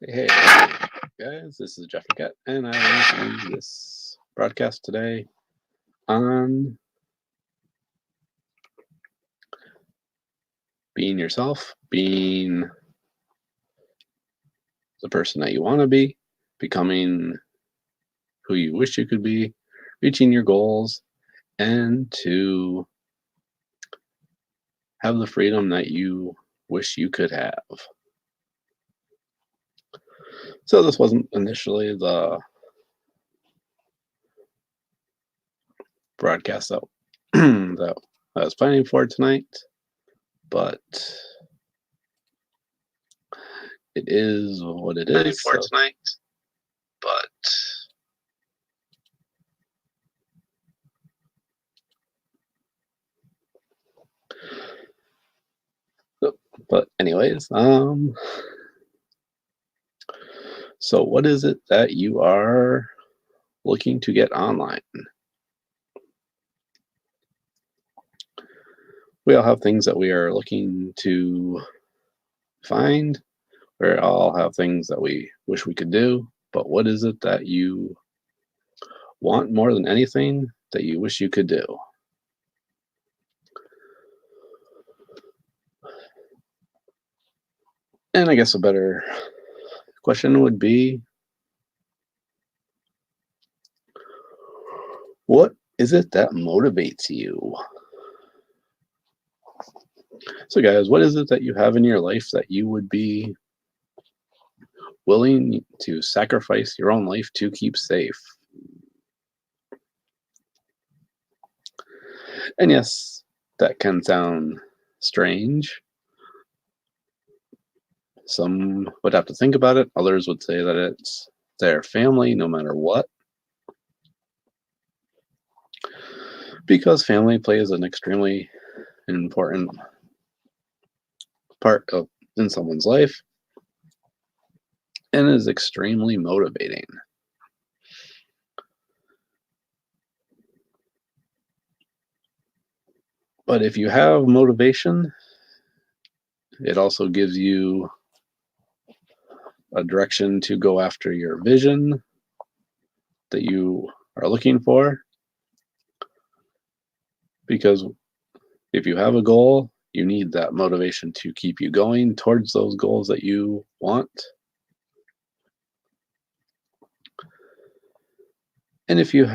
Hey, guys, this is Jeff Paquette, and I want to do this broadcast today on being yourself, being the person that you want to be, becoming who you wish you could be, reaching your goals, and to have the freedom that you wish you could have. So, this wasn't initially the broadcast that, that I was planning for tonight, but it is what it Planning is. for So, tonight, but but anyways, so what is it that you are looking to get online? We all have things that we are looking to find. We all have things that we wish we could do. But what is it that you want more than anything that you wish you could do? And I guess a better question would be, what is it that motivates you? So, guys, what is it that you have in your life that you would be willing to sacrifice your own life to keep safe? And yes, that can sound strange. Some would have to think about it. Others would say that it's their family no matter what, because family plays an extremely important part of in someone's life and is extremely motivating. But if you have motivation, it also gives you a direction to go after your vision that you are looking for. Because if you have a goal, you need that motivation to keep you going towards those goals that you want. And if you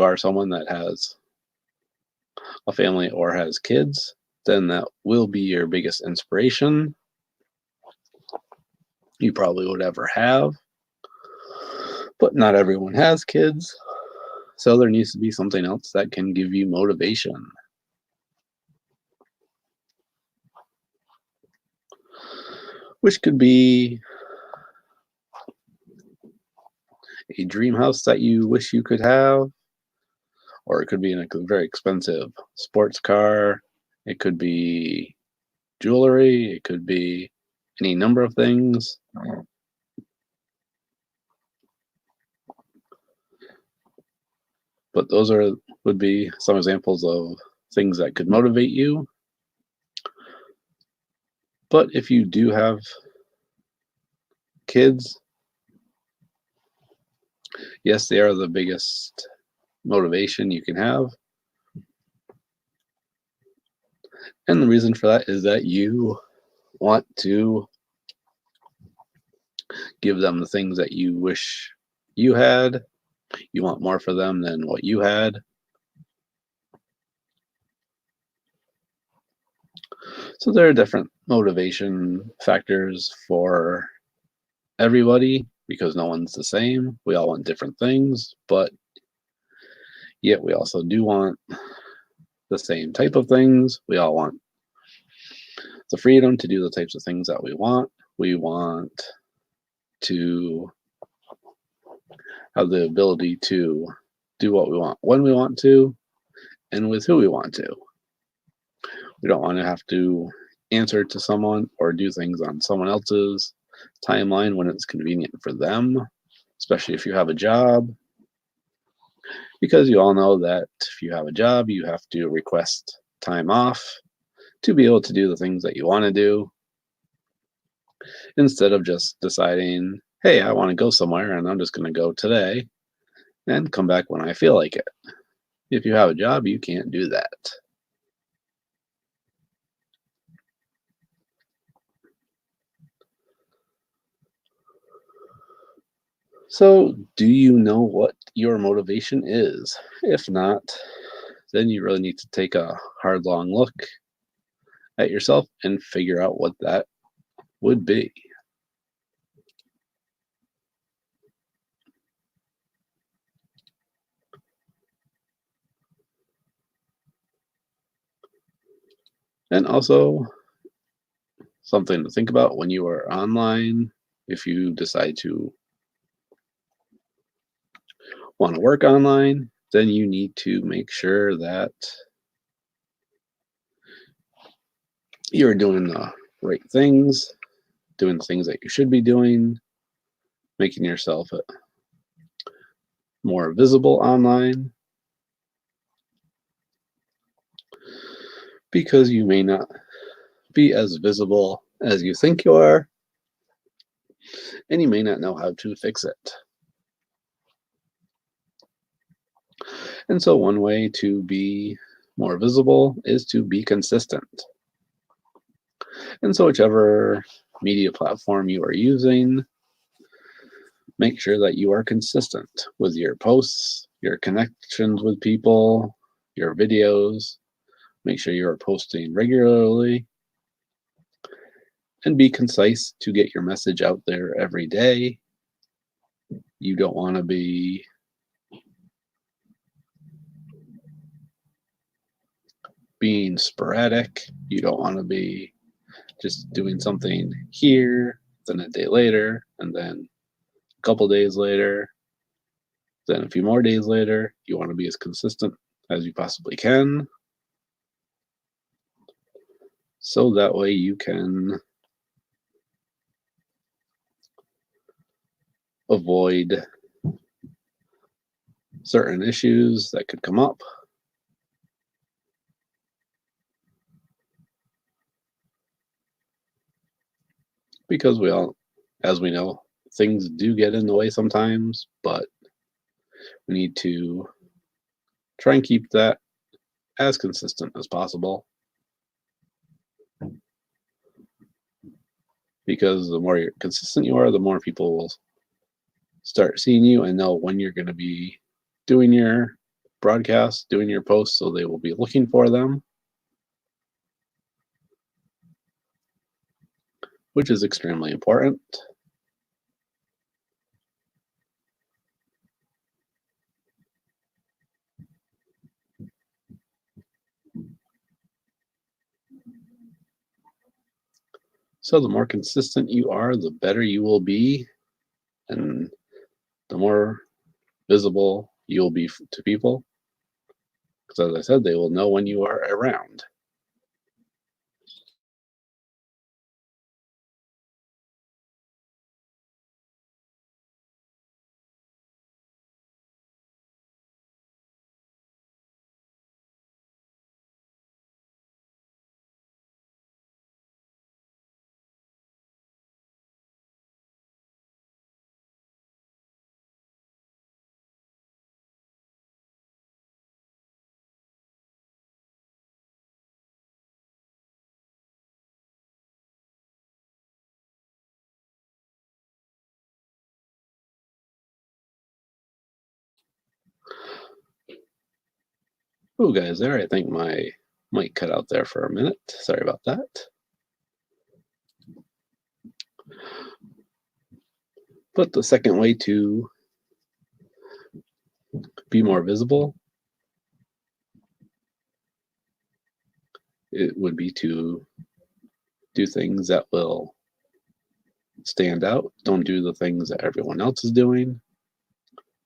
are someone that has a family or has kids, then that will be your biggest inspiration you probably would ever have. But not everyone has kids, so there needs to be something else that can give you motivation, which could be a dream house that you wish you could have, or it could be in a very expensive sports car. It could be jewelry. It could be any number of things. But those would be some examples of things that could motivate you. But if you do have kids, yes, they are the biggest motivation you can have. And the reason for that is that you want to give them the things that you wish you had. You want more for them than what you had. So there are different motivation factors for everybody because no one's the same. We all want different things, but yet we also do want the same type of things. We all want the freedom to do the types of things that we want. We want to have the ability to do what we want when we want to and with who we want to. We don't want to have to answer to someone or do things on someone else's timeline when it's convenient for them, especially if you have a job. Because you all know that if you have a job, you have to request time off to be able to do the things that you want to do. instead of just deciding, hey, I want to go somewhere and I'm just going to go today and come back when I feel like it. If you have a job, you can't do that. So, do you know what your motivation is? If not, then you really need to take a hard, long look at yourself and figure out what that would be. And also, something to think about when you are online, if you decide to want to work online, then you need to make sure that you're doing the right things, doing the things that you should be doing, making yourself more visible online, because you may not be as visible as you think you are, and you may not know how to fix it. And so, one way to be more visible is to be consistent. And so, whichever media platform you are using, make sure that you are consistent with your posts, your connections with people, your videos. Make sure you are posting regularly and be concise to get your message out there every day. You don't want to be being sporadic. You don't want to be just doing something here, then a day later, and then a couple days later, then a few more days later. You want to be as consistent as you possibly can, so that way you can avoid certain issues that could come up. Because we all, as we know, things do get in the way sometimes, but we need to try and keep that as consistent as possible. Because the more consistent you are, the more people will start seeing you and know when you're going to be doing your broadcasts, doing your posts, so they will be looking for them, which is extremely important. So the more consistent you are, the better you will be, and the more visible you'll be to people. Because as I said, they will know when you are around. Oh, guys, there, I think my mic cut out there for a minute. Sorry about that. But the second way to be more visible, it would be to do things that will stand out. Don't do the things that everyone else is doing.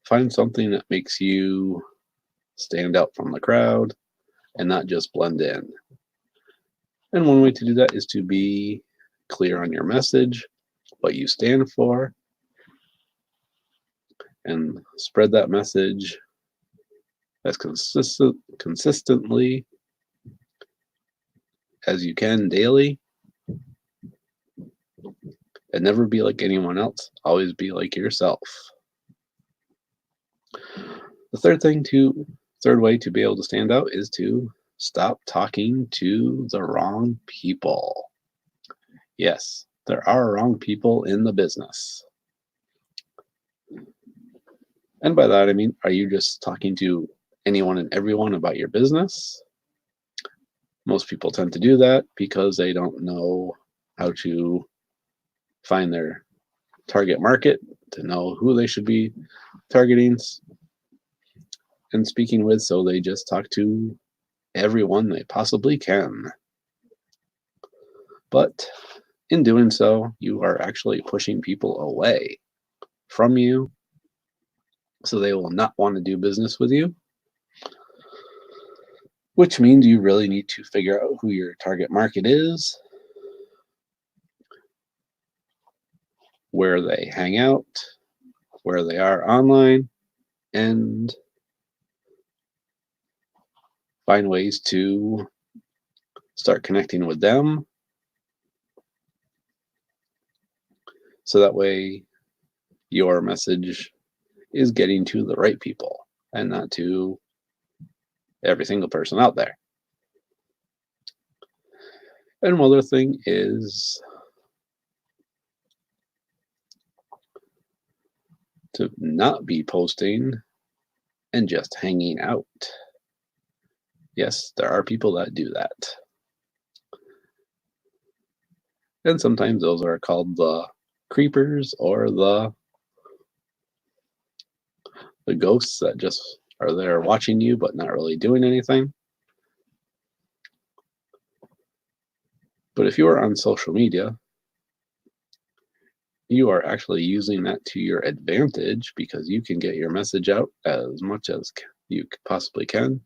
Find something that makes you stand out from the crowd and not just blend in. And one way to do that is to be clear on your message, what you stand for, and spread that message as consistently as you can daily. and never be like anyone else. Always be like yourself. The third way to be able to stand out is to stop talking to the wrong people. Yes, there are wrong people in the business. And by that, I mean, are you just talking to anyone and everyone about your business? Most people tend to do that because they don't know how to find their target market, to know who they should be targeting and speaking with, so they just talk to everyone they possibly can. But in doing so, you are actually pushing people away from you, so they will not want to do business with you, which means you really need to figure out who your target market is, where they hang out, where they are online, and find ways to start connecting with them, so that way your message is getting to the right people and not to every single person out there. And one other thing is to not be posting and just hanging out. Yes, there are people that do that. And sometimes those are called the creepers or the ghosts that just are there watching you but not really doing anything. But if you are on social media, you are actually using that to your advantage, because you can get your message out as much as you possibly can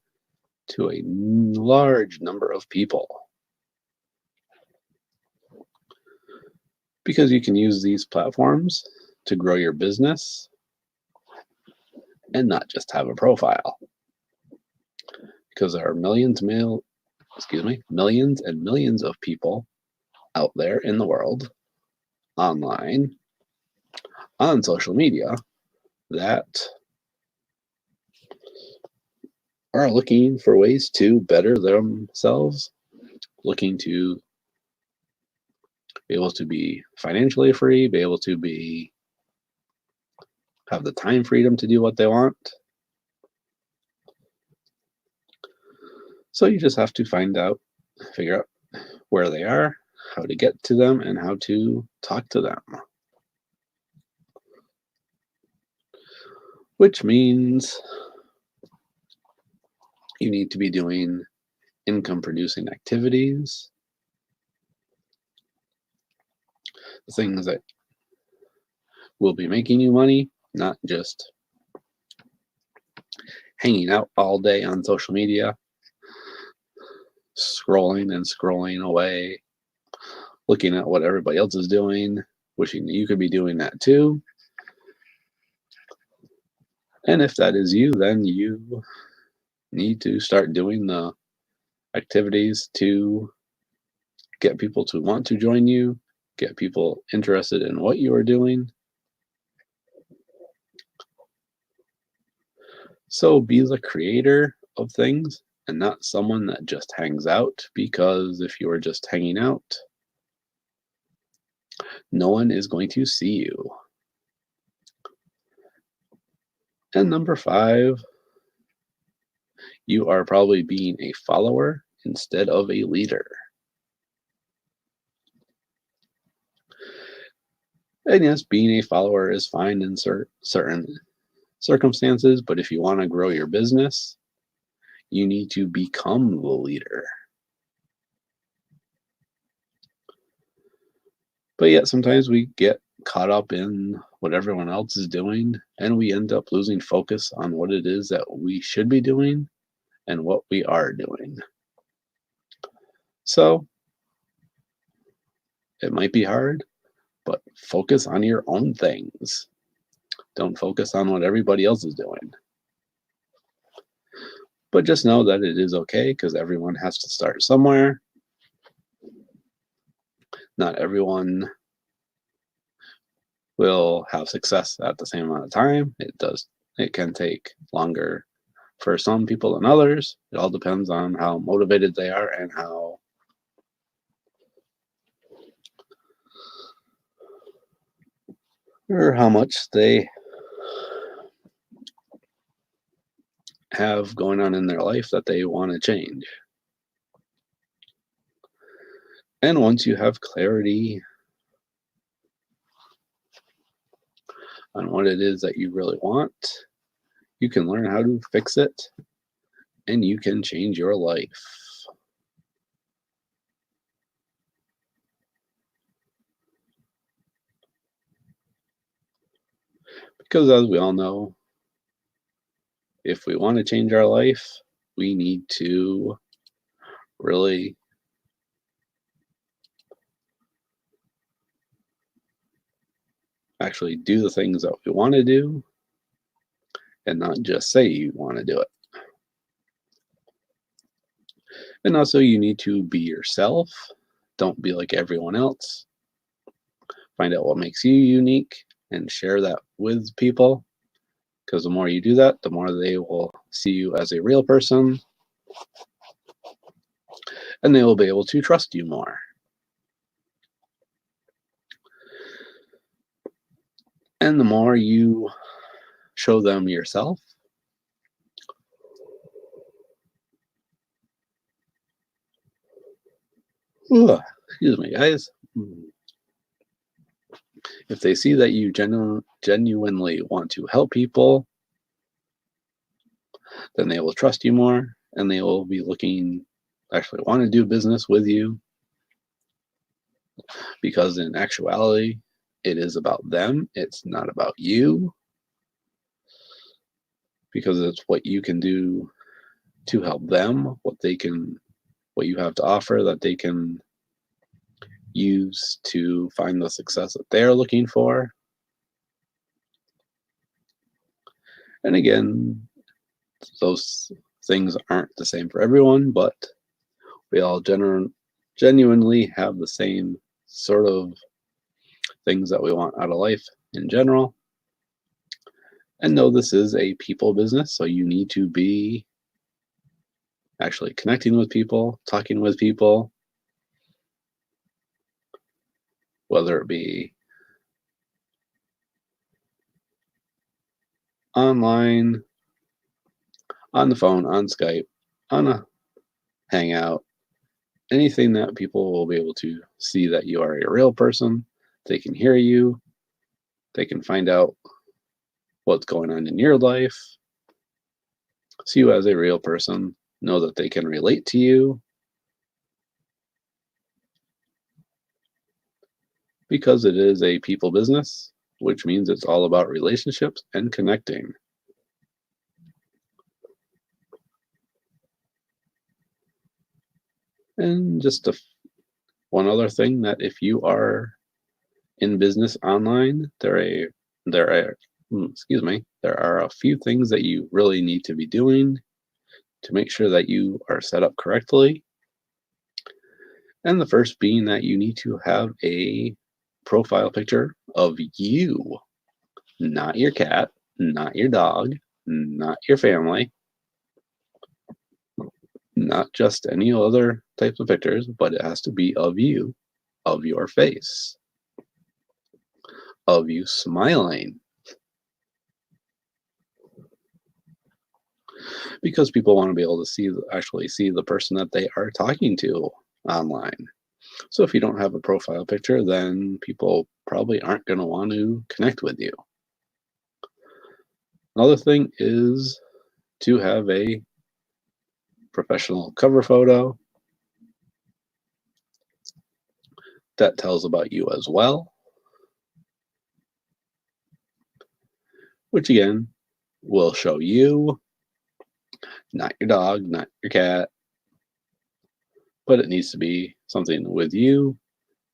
to a large number of people. Because you can use these platforms to grow your business and not just have a profile. Because there are millions and millions of people out there in the world, online, on social media, that are looking for ways to better themselves, looking to be able to be financially free, be able to have the time freedom to do what they want. So you just have to figure out where they are, how to get to them, and how to talk to them. Which means you need to be doing income producing activities, things that will be making you money, not just hanging out all day on social media, scrolling and scrolling away, looking at what everybody else is doing, wishing that you could be doing that too. And if that is you, then you need to start doing the activities to get people to want to join you, get people interested in what you are doing. So be the creator of things and not someone that just hangs out, because if you are just hanging out, no one is going to see you. And number 5, you are probably being a follower instead of a leader. And yes, being a follower is fine in certain circumstances, but if you want to grow your business, you need to become the leader. But yet sometimes we get caught up in what everyone else is doing, and we end up losing focus on what it is that we should be doing and what we are doing. So it might be hard, but focus on your own things. Don't focus on what everybody else is doing. But just know that it is okay, because everyone has to start somewhere. Not everyone will have success at the same amount of time. It can take longer for some people than others. It all depends on how motivated they are and how much they have going on in their life that they want to change. And once you have clarity on what it is that you really want, you can learn how to fix it and you can change your life. Because as we all know, if we want to change our life, we need to really actually do the things that we want to do and not just say you want to do it. And also, you need to be yourself. Don't be like everyone else. Find out what makes you unique and share that with people. Because the more you do that, the more they will see you as a real person and they will be able to trust you more. And the more you show them yourself, excuse me, guys. If they see that you genuinely want to help people, then they will trust you more and they will be actually want to do business with you. Because in actuality, it is about them. It's not about you. Because it's what you can do to help them, what you have to offer that they can use to find the success that they're looking for. And again, those things aren't the same for everyone, but we all genuinely have the same sort of things that we want out of life in general. And know this is a people business, so you need to be actually connecting with people, talking with people, whether it be online, on the phone, on Skype, on a Hangout, anything that people will be able to see that you are a real person. They can hear you. They can find out what's going on in your life. See you as a real person. Know that they can relate to you. Because it is a people business, which means it's all about relationships and connecting. And just one other thing, that if you are in business online, there are a few things that you really need to be doing to make sure that you are set up correctly. And the first being that you need to have a profile picture of you, not your cat, not your dog, not your family, not just any other types of pictures, but it has to be of you, of your face, of you smiling. Because people want to be able to actually see the person that they are talking to online. So if you don't have a profile picture, then people probably aren't going to want to connect with you. Another thing is to have a professional cover photo that tells about you as well, which again will show you, not your dog, not your cat, but it needs to be something with you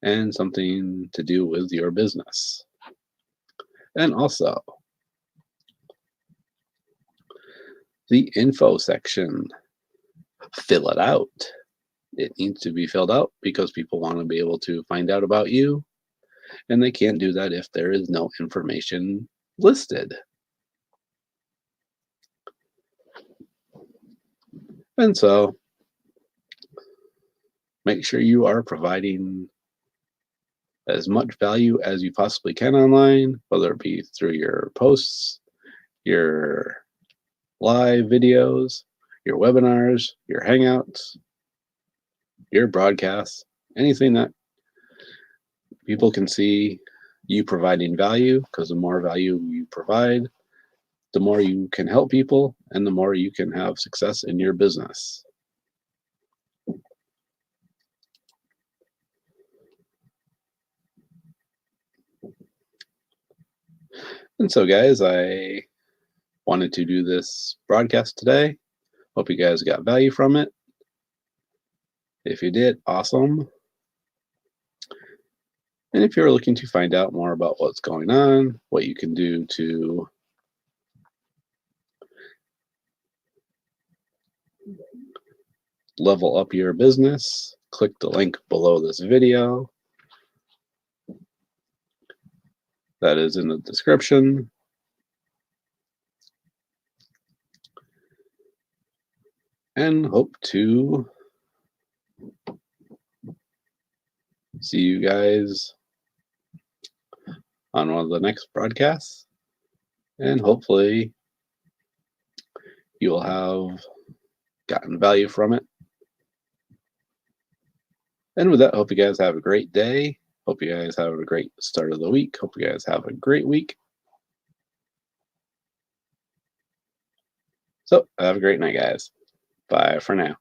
and something to do with your business. And also, the info section, fill it out. It needs to be filled out because people want to be able to find out about you And they can't do that if there is no information listed. And so make sure you are providing as much value as you possibly can online, whether it be through your posts, your live videos, your webinars, your hangouts, your broadcasts, anything that people can see you providing value, because the more value you provide, the more you can help people and the more you can have success in your business. And so, guys, I wanted to do this broadcast today. Hope you guys got value from it. If you did, awesome. And if you're looking to find out more about what's going on, what you can do to level up your business, click the link below this video. That is in the description. And hope to see you guys on one of the next broadcasts. And hopefully you will have gotten value from it. And with that, hope you guys have a great day. Hope you guys have a great start of the week. Hope you guys have a great week. So have a great night, guys. Bye for now.